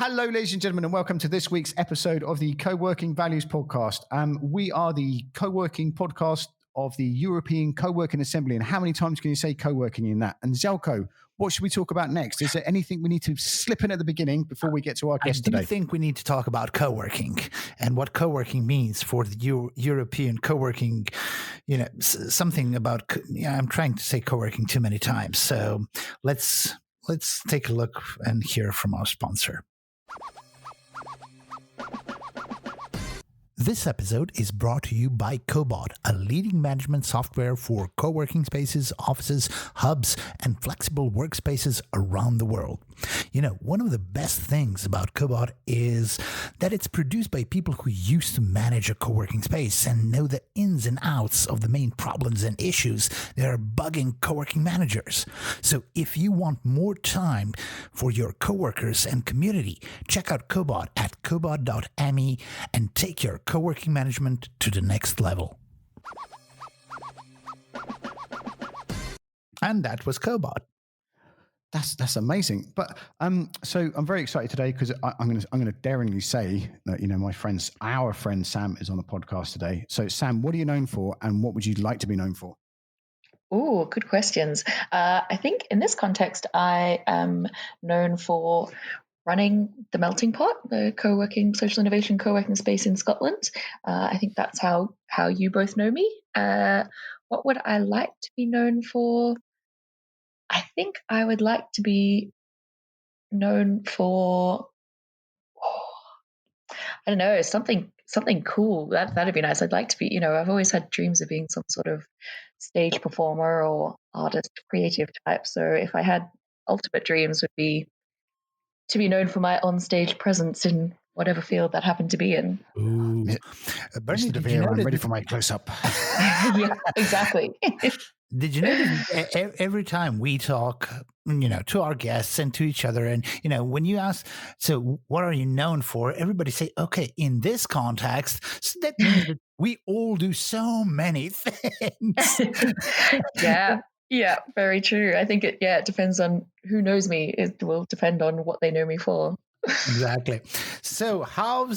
Hello, ladies and gentlemen, and welcome to this week's episode of the Co-working Values Podcast. We are the co-working podcast of the European Co-working Assembly. And how many times can you say co-working in that? And Zelko, what should we talk about next? Is there anything we need to slip in at the beginning before we get to our guest today? I do think we need to talk about co-working and what co-working means for the European co-working, something about, I'm trying to say co-working too many times. So let's take a look and hear from our sponsor. This episode is brought to you by Cobot, a leading management software for co-working spaces, offices, hubs, and flexible workspaces around the world. One of the best things about Cobot is that it's produced by people who used to manage a co-working space and know the ins and outs of the main problems and issues that are bugging co-working managers. So if you want more time for your co-workers and community, check out Cobot at cobot.me and take your co-working management to the next level. And that was Cobot. That's amazing. But so I'm very excited today because I'm going to daringly say that our friend Sam is on the podcast today. So Sam, what are you known for, and what would you like to be known for? Oh, good questions. I think in this context, I am known for running the Melting Pot, the social innovation co-working space in Scotland. I think that's how you both know me. What would I like to be known for? I think I would like to be known for, I don't know, something cool. That'd be nice. I'd like to be, I've always had dreams of being some sort of stage performer or artist, creative type. So if I had ultimate dreams, would be to be known for my on-stage presence in whatever field that happened to be in. Ooh. Bernie, did you know I'm ready for my close-up? Yeah, exactly. Did you know that every time we talk, to our guests and to each other, and, when you ask, so what are you known for? Everybody say, okay, in this context, so that means that we all do so many things. Yeah, very true. I think it depends on who knows me. It will depend on what they know me for. Exactly. So how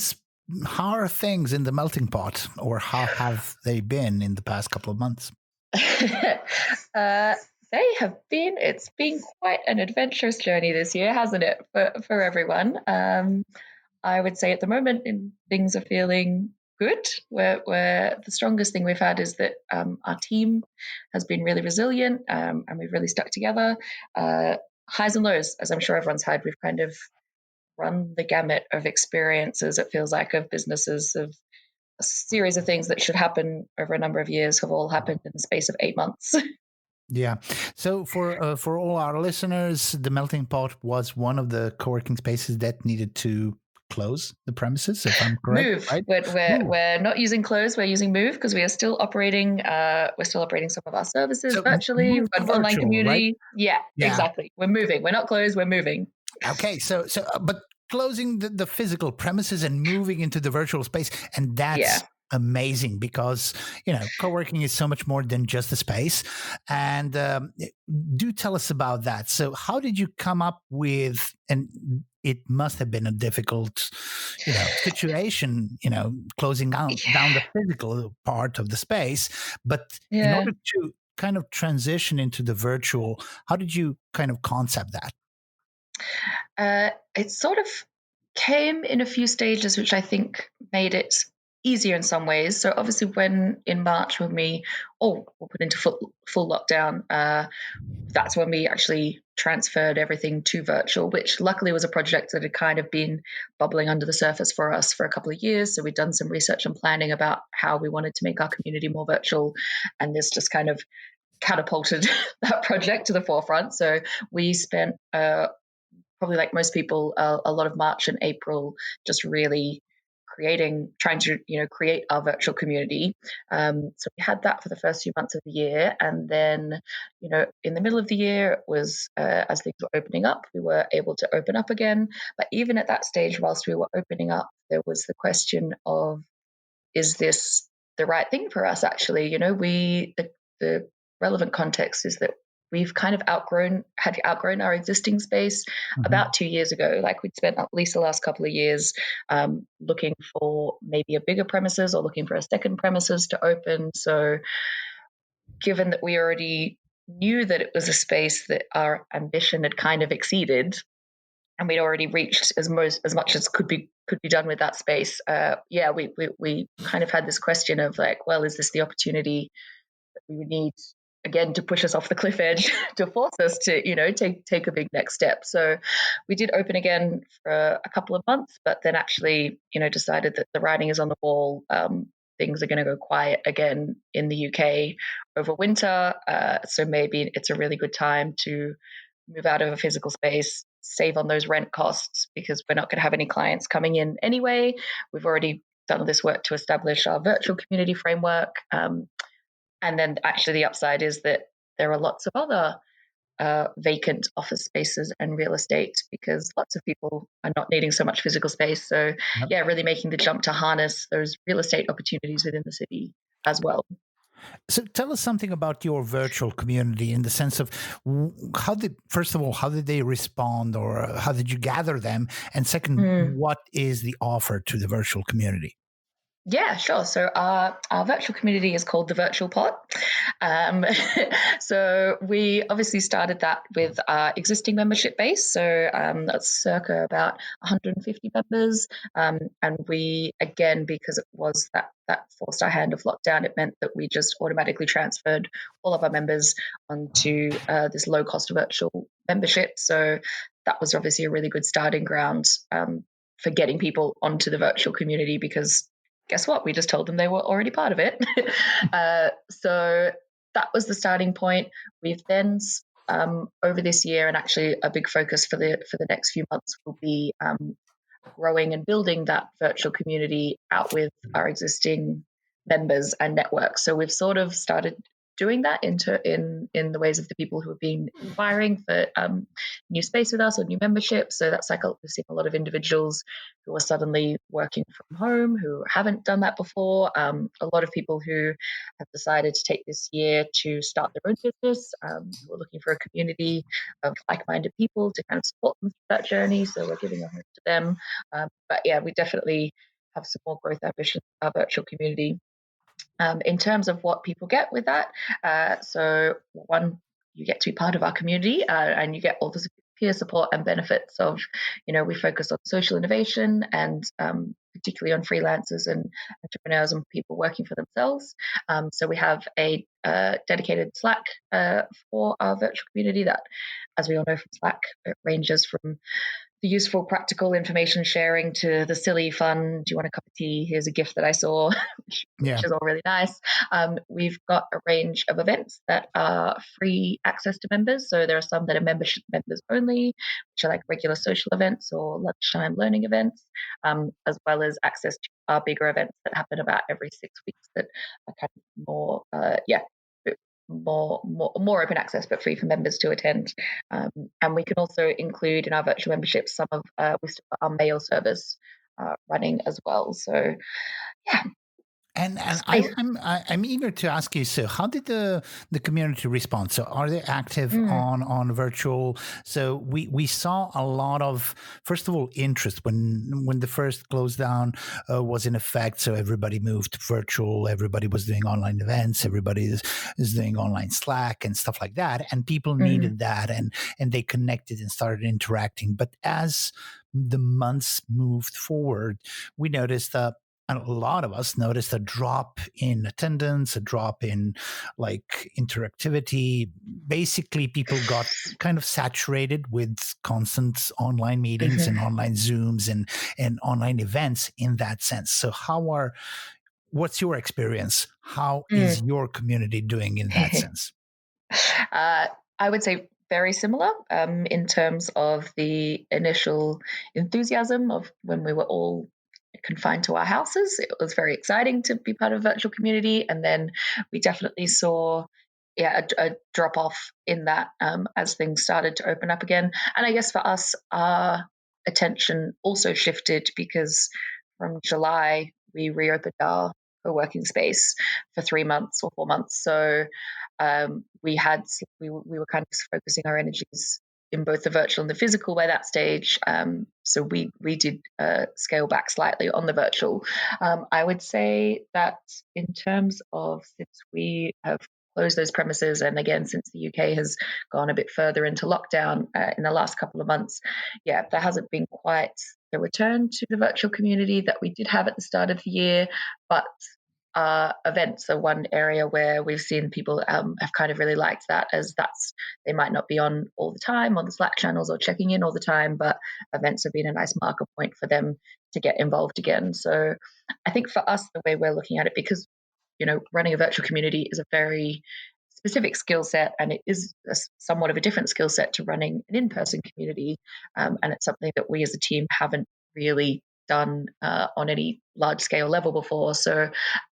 are things in the melting pot, or how have they been in the past couple of months? It's been quite an adventurous journey this year, hasn't it, for everyone? I would say at the moment things are feeling good. Where the strongest thing we've had is that our team has been really resilient, and we've really stuck together. Highs and lows, as I'm sure everyone's had, we've kind of run the gamut of experiences, it feels like, of businesses, of a series of things that should happen over a number of years have all happened in the space of 8 months. Yeah. So for all our listeners, the Melting Pot was one of the co-working spaces that needed to close the premises, if I'm correct. Move. Right? We're not using close. We're using move because we are still operating. We're still operating some of our services virtually. We've got an online community. Right? Yeah, exactly. We're moving. We're not closed. We're moving. Okay. So but closing the physical premises and moving into the virtual space, and that's amazing because co-working is so much more than just a space. And do tell us about that. So how did you come up with, and it must have been a difficult situation, closing down the physical part of the space, but in order to kind of transition into the virtual, how did you kind of concept that? It sort of came in a few stages, which I think made it easier in some ways. So obviously when in March when we were put into full lockdown, that's when we actually transferred everything to virtual, which luckily was a project that had kind of been bubbling under the surface for us for a couple of years. So we'd done some research and planning about how we wanted to make our community more virtual, and this just kind of catapulted that project to the forefront. So we spent probably, like most people, a lot of March and April just really trying to create our virtual community. So we had that for the first few months of the year, and then in the middle of the year, it was as things were opening up, we were able to open up again. But even at that stage, whilst we were opening up, there was the question of, is this the right thing for us? Actually, the relevant context is that we've kind of had outgrown our existing space Mhm. about 2 years ago. Like we'd spent at least the last couple of years looking for maybe a bigger premises or looking for a second premises to open. So given that we already knew that it was a space that our ambition had kind of exceeded, and we'd already reached as much as could be done with that space. We kind of had this question of like, well, is this the opportunity that we would need again to push us off the cliff edge to force us to take a big next step? So we did open again for a couple of months, but then actually decided that the writing is on the wall. Things are going to go quiet again in the UK over winter, so maybe it's a really good time to move out of a physical space, save on those rent costs, because we're not going to have any clients coming in anyway. We've already done this work to establish our virtual community framework. And then actually the upside is that there are lots of other vacant office spaces and real estate, because lots of people are not needing so much physical space. So Yep. yeah, really making the jump to harness those real estate opportunities within the city as well. So tell us something about your virtual community in the sense of first of all, how did they respond, or how did you gather them? And second, what is the offer to the virtual community? Yeah, sure. So our virtual community is called the Virtual Pod. So we obviously started that with our existing membership base. So that's circa about 150 members. And we, again, because it was that forced our hand of lockdown, it meant that we just automatically transferred all of our members onto this low cost virtual membership. So that was obviously a really good starting ground for getting people onto the virtual community, because guess what? We just told them they were already part of it. So that was the starting point. We've then over this year, and actually a big focus for the next few months will be growing and building that virtual community out with our existing members and networks. So we've sort of started doing that in the ways of the people who have been inquiring for new space with us or new membership. So that's like we're seeing a lot of individuals who are suddenly working from home, who haven't done that before. A lot of people who have decided to take this year to start their own business, who are looking for a community of like-minded people to kind of support them through that journey. So we're giving a home to them. But yeah, we definitely have some more growth ambitions in our virtual community. In terms of what people get with that, so one, you get to be part of our community, and you get all the peer support and benefits of, we focus on social innovation and particularly on freelancers and entrepreneurs and people working for themselves. So we have a dedicated Slack for our virtual community that, as we all know from Slack, it ranges from the useful, practical information sharing to the silly, fun, do you want a cup of tea? Here's a gift that I saw, which is all really nice. We've got a range of events that are free access to members. So there are some that are membership members only, which are like regular social events or lunchtime learning events, as well as access to our bigger events that happen about every 6 weeks that are kind of more open access, but free for members to attend. And we can also include in our virtual memberships some of we still got our mail service running as well. So yeah. And I'm eager to ask you. So, how did the community respond? So, are they active on virtual? So, we saw a lot of, first of all, interest when the first close down was in effect. So everybody moved virtual. Everybody was doing online events. Everybody is doing online Slack and stuff like that. And people needed that, and they connected and started interacting. But as the months moved forward, we noticed that. And a lot of us noticed a drop in attendance, a drop in like interactivity. Basically, people got kind of saturated with constant online meetings and online Zooms and online events in that sense. So what's your experience? How is your community doing in that sense? I would say very similar in terms of the initial enthusiasm of when we were all confined to our houses. It was very exciting to be part of a virtual community, and then we definitely saw a drop off in that as things started to open up again. And I guess for us, our attention also shifted because from July we reopened our co-working space for 3 months or 4 months. So we were kind of focusing our energies in both the virtual and the physical by that stage. So we did scale back slightly on the virtual. I would say that in terms of, since we have closed those premises, and again, since the UK has gone a bit further into lockdown in the last couple of months, yeah, there hasn't been quite a return to the virtual community that we did have at the start of the year, but events are one area where we've seen people have kind of really liked that, as that's, they might not be on all the time on the Slack channels or checking in all the time, but events have been a nice marker point for them to get involved again. So I think for us, the way we're looking at it, because running a virtual community is a very specific skill set, and it is somewhat of a different skill set to running an in-person community, and it's something that we as a team haven't really done on any large scale level before. So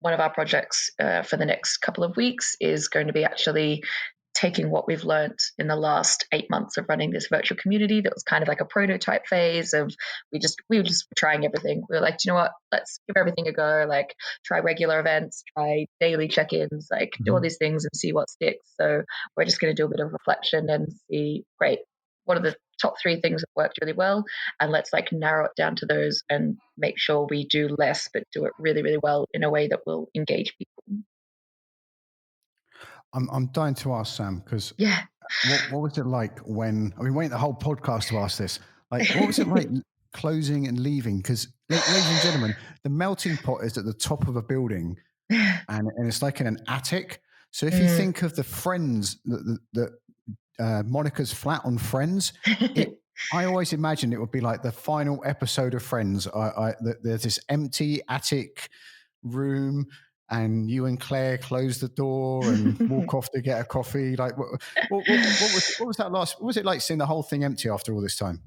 one of our projects for the next couple of weeks is going to be actually taking what we've learned in the last 8 months of running this virtual community. That was kind of like a prototype phase of, we were just trying everything. We were like, you know what, let's give everything a go, like try regular events, try daily check-ins, like do all these things and see what sticks. So we're just going to do a bit of reflection and see, great, what are the top 3 things that worked really well, and let's like narrow it down to those and make sure we do less but do it really, really well in a way that will engage people. I'm dying to ask Sam, because Yeah. what was it like when, I mean, wait the whole podcast to ask this, like what was it like closing and leaving? Because ladies and gentlemen, the melting pot is at the top of a building, and it's like in an attic. So if you think of the Friends, that Monica's flat on Friends, I always imagined it would be like the final episode of Friends. There's this empty attic room, and you and Claire close the door and walk off to get a coffee. Like, what was that last? What was it like seeing the whole thing empty after all this time?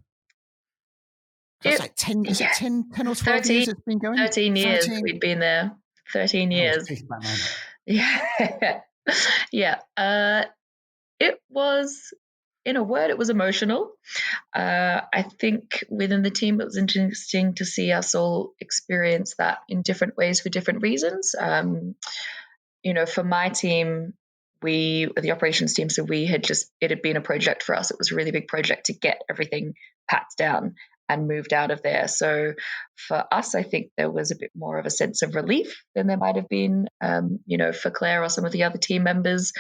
It's like 10, is it 10 or 12 years it's been going? 13 years we'd been there. 13 years. Yeah. Yeah. It was, in a word, it was emotional. I think within the team, it was interesting to see us all experience that in different ways for different reasons. For my team, the operations team, so it had been a project for us. It was a really big project to get everything packed down and moved out of there. So for us, I think there was a bit more of a sense of relief than there might have been, for Claire or some of the other team members.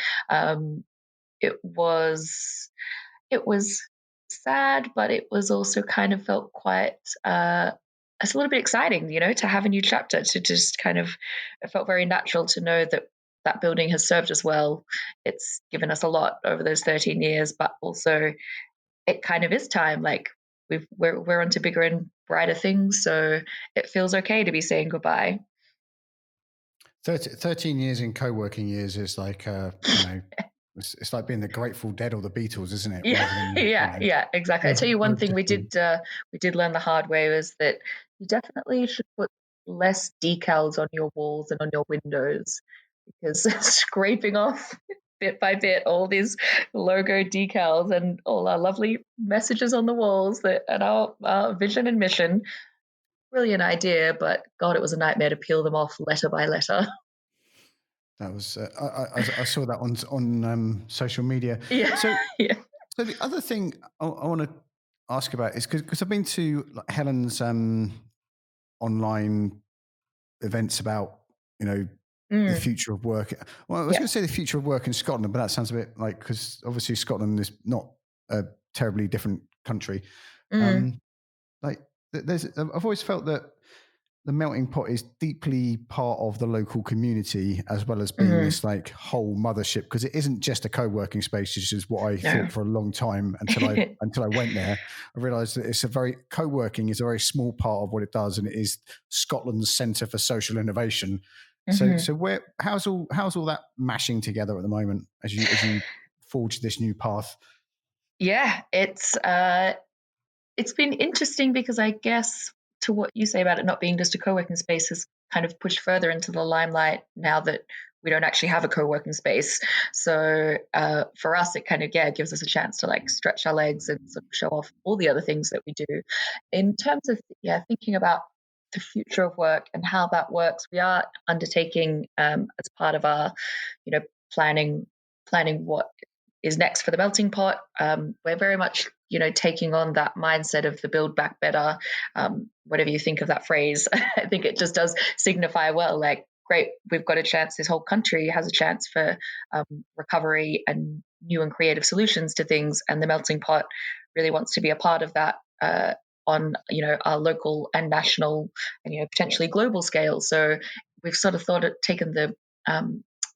It was sad, but it was also kind of felt quite it's a little bit exciting, to have a new chapter, to just kind of, it felt very natural to know that that building has served us well. It's given us a lot over those 13 years, but also it kind of is time. Like we're onto bigger and brighter things, so it feels okay to be saying goodbye. 13 years in co-working years is like, it's like being the Grateful Dead or the Beatles, isn't it? Yeah, yeah, exactly. I tell you one thing we did learn the hard way was that you definitely should put less decals on your walls and on your windows, because scraping off bit by bit all these logo decals and all our lovely messages on the walls and our vision and mission. Brilliant idea, but God, it was a nightmare to peel them off letter by letter. That was I saw that on social media. Yeah. So yeah. So the other thing I want to ask about is because I've been to Helen's online events about the future of work. Well, I was going to say the future of work in Scotland, but that sounds a bit like, because obviously Scotland is not a terribly different country. Like I've always felt that the melting pot is deeply part of the local community, as well as being this like whole mothership, because it isn't just a co-working space, which is what I thought for a long time until I went there. I realized that co-working is a very small part of what it does, and it is Scotland's centre for social innovation. So how's all that mashing together at the moment as you forge this new path? Yeah, it's been interesting, because I guess, to what you say about it not being just a co-working space, has kind of pushed further into the limelight now that we don't actually have a co-working space. So for us, it kind of gives us a chance to like stretch our legs and sort of show off all the other things that we do. In terms of thinking about the future of work and how that works. We are undertaking as part of our, planning what is next for the melting pot. We're very much, taking on that mindset of the build back better. Whatever you think of that phrase, I think it just does signify well, like, great, we've got a chance. This whole country has a chance for recovery and new and creative solutions to things, and the melting pot really wants to be a part of that on our local and national and potentially global scale. So we've sort of taken the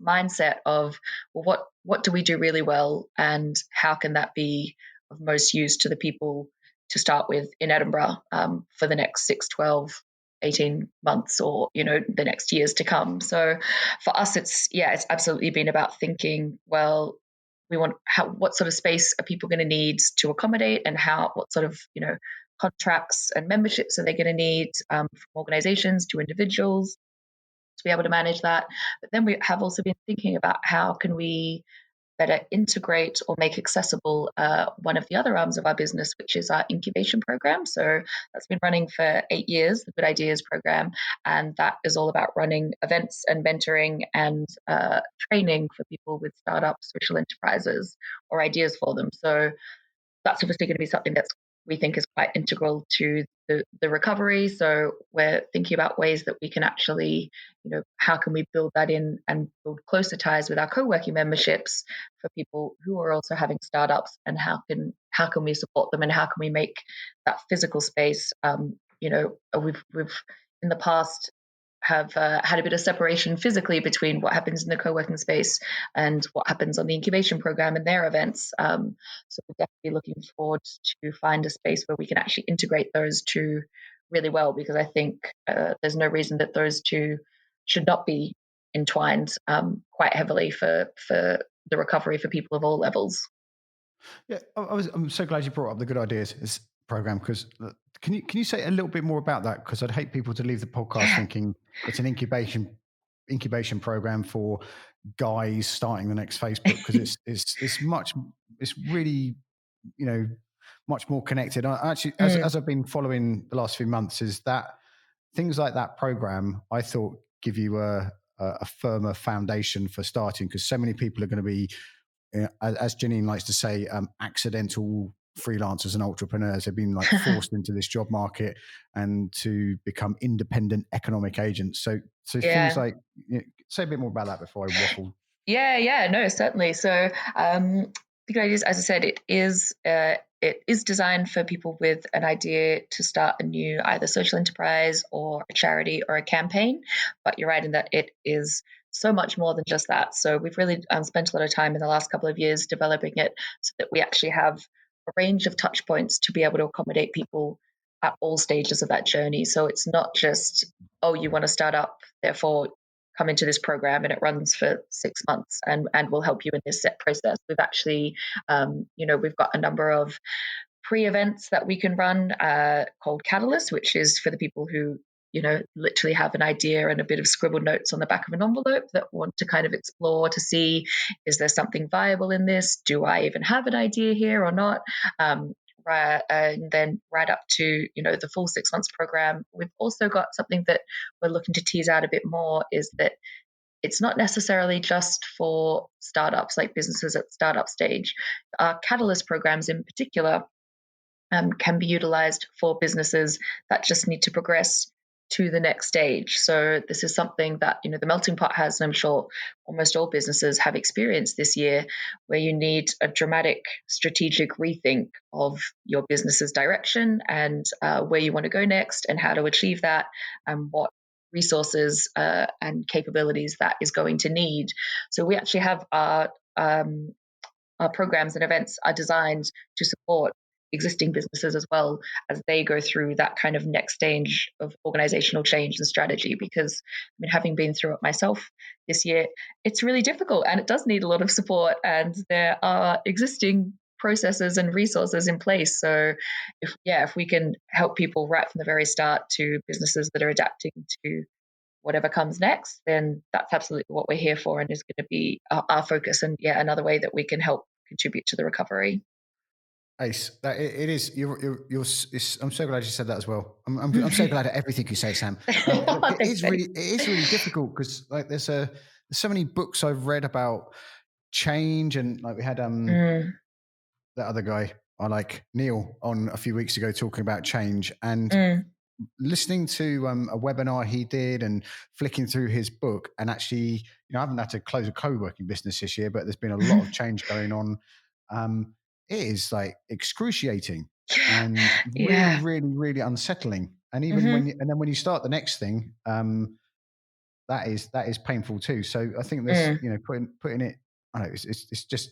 mindset of, well, what do we do really well, and how can that be of most use to the people to start with in Edinburgh for the next 6, 12, 18 months, or the next years to come. So for us, it's absolutely been about thinking, well, we want what sort of space are people going to need to accommodate, and what sort of contracts and memberships are they going to need from organizations to individuals to be able to manage that. But then we have also been thinking about how can we better integrate or make accessible one of the other arms of our business, which is our incubation program. So that's been running for 8 years, the Good Ideas program. And that is all about running events and mentoring and training for people with startups, social enterprises, or ideas for them. So that's obviously going to be something that's we think is quite integral to the recovery. So we're thinking about ways that we can actually, how can we build that in and build closer ties with our co-working memberships for people who are also having startups, and how can we support them, and how can we make that physical space, we've in the past have had a bit of separation physically between what happens in the co-working space and what happens on the incubation program and their events. So we're definitely looking forward to find a space where we can actually integrate those two really well, because I think there's no reason that those two should not be entwined quite heavily for the recovery for people of all levels. Yeah, I'm so glad you brought up the Good Ideas program, because can you say a little bit more about that? Because I'd hate people to leave the podcast thinking it's an incubation program for guys starting the next Facebook, because it's really much more connected. I actually, as I've been following the last few months, is that things like that program I thought give you a firmer foundation for starting, because so many people are going to be, as Janine likes to say, accidental freelancers and entrepreneurs. Have been forced into this job market and to become independent economic agents. So things like, say a bit more about that before I waffle. No, certainly. So the Good Ideas, as I said, it is designed for people with an idea to start a new either social enterprise or a charity or a campaign. But you're right in that it is so much more than just that. So we've really spent a lot of time in the last couple of years developing it so that we actually have a range of touch points to be able to accommodate people at all stages of that journey. So it's not just, oh, you want to start up, therefore come into this program and it runs for 6 months and we'll help you in this set process. We've actually, we've got a number of pre-events that we can run called Catalyst, which is for the people who, literally have an idea and a bit of scribbled notes on the back of an envelope that want to kind of explore to see, is there something viable in this? Do I even have an idea here or not? And then right up to the full 6 months program. We've also got something that we're looking to tease out a bit more, is that it's not necessarily just for startups, like businesses at startup stage. Our Catalyst programs in particular can be utilized for businesses that just need to progress to the next stage. So this is something that the melting pot has, and I'm sure almost all businesses have experienced this year, where you need a dramatic strategic rethink of your business's direction and where you want to go next and how to achieve that, and what resources and capabilities that is going to need. So we actually have our programs and events are designed to support existing businesses as well as they go through that kind of next stage of organizational change and strategy. Because having been through it myself this year, it's really difficult and it does need a lot of support, and there are existing processes and resources in place. So if we can help people right from the very start to businesses that are adapting to whatever comes next, then that's absolutely what we're here for, and is going to be our focus, and another way that we can help contribute to the recovery. Ace, it is. I'm so glad you said that as well. I'm so glad at everything you say, Sam. Thanks, Benny. It is really difficult because like there's so many books I've read about change, and like we had that other guy I like, Neil, on a few weeks ago talking about change, and listening to a webinar he did and flicking through his book, and actually, I haven't had to close a co-working business this year, but there's been a lot of change going on. It is like excruciating and really, really, really unsettling. And even when you start the next thing, that is painful too. So I think this, putting it, I don't know, it's just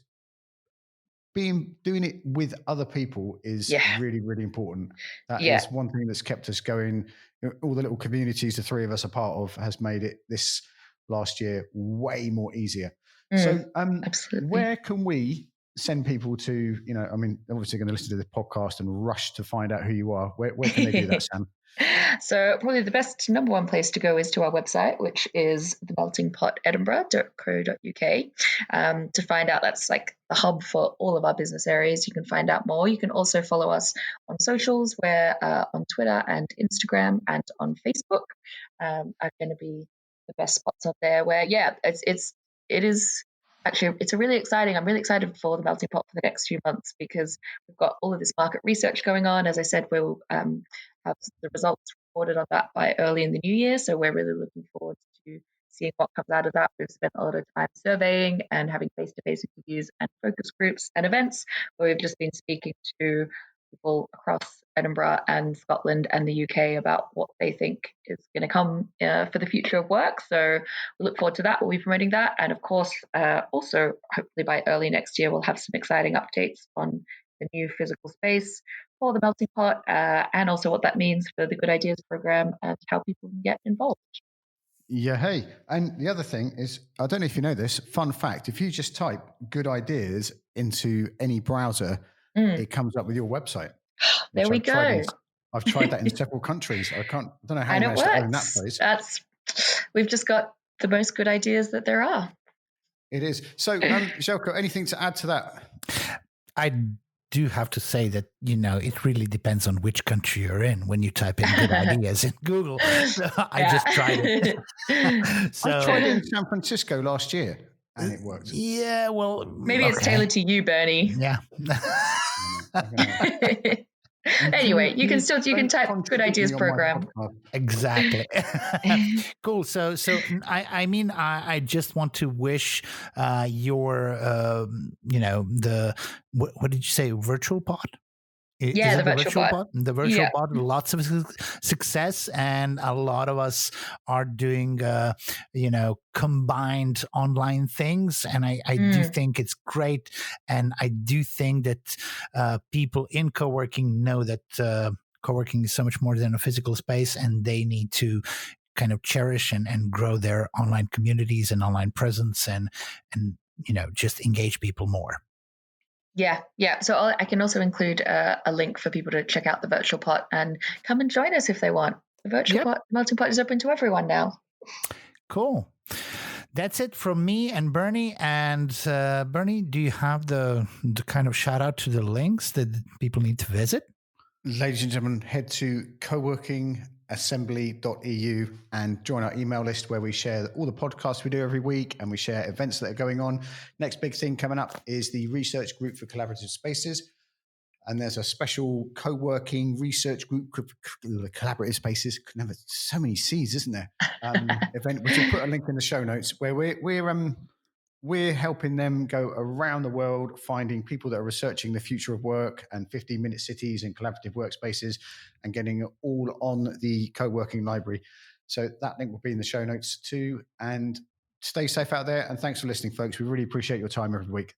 doing it with other people is really, really important. That is one thing that's kept us going. All the little communities the three of us are part of has made it this last year way more easier. So absolutely. Where can we send people to, obviously going to listen to this podcast and rush to find out who you are? Where can they do that, Sam? So probably the best number one place to go is to our website, which is themeltingpotedinburgh.co.uk. To find out, that's like the hub for all of our business areas. You can find out more. You can also follow us on socials. We're on Twitter and Instagram and on Facebook are going to be the best spots up there where, it's a really exciting. I'm really excited for the Melting Pot for the next few months because we've got all of this market research going on. As I said, we'll have the results reported on that by early in the new year. So we're really looking forward to seeing what comes out of that. We've spent a lot of time surveying and having face-to-face interviews and focus groups and events where we've just been speaking to people across Edinburgh and Scotland and the UK about what they think is going to come for the future of work. So we look forward to that. We'll be promoting that. And of course, also hopefully by early next year, we'll have some exciting updates on the new physical space for the Melting Pot and also what that means for the Good Ideas program and how people can get involved. Yeah, hey. And the other thing is, I don't know if you know this, fun fact, if you just type Good Ideas into any browser, it comes up with your website. There we go. I've tried that in several countries. I don't know how you managed to own that place. We've just got the most good ideas that there are. It is. So, Željko, anything to add to that? I do have to say that, it really depends on which country you're in when you type in good ideas in Google. So I just tried it. I tried it in San Francisco last year and it worked. Yeah, well. Maybe it's tailored to you, Bernie. Yeah. Anyway, you can type Good Ideas program. Exactly. Cool. So I just want to wish your what did you say, virtual pod? The virtual pod. The virtual pod, lots of success, and a lot of us are doing, combined online things, and I do think it's great, and I do think that people in co-working know that co-working is so much more than a physical space, and they need to kind of cherish and grow their online communities and online presence, and just engage people more. Yeah. So I can also include a link for people to check out the virtual pot and come and join us if they want. The virtual pot, Melting Pot is open to everyone now. Cool. That's it from me and Bernie. And Bernie, do you have the kind of shout out to the links that people need to visit? Ladies and gentlemen, head to coworkingassembly.eu and join our email list where we share all the podcasts we do every week and we share events that are going on. Next big thing coming up is the research group for collaborative spaces. And there's a special co-working research group, collaborative spaces. Never so many C's, isn't there? Event, which we'll put a link in the show notes, where we're helping them go around the world, finding people that are researching the future of work and 15-minute cities and collaborative workspaces, and getting it all on the co-working library. So that link will be in the show notes too. And stay safe out there. And thanks for listening, folks. We really appreciate your time every week.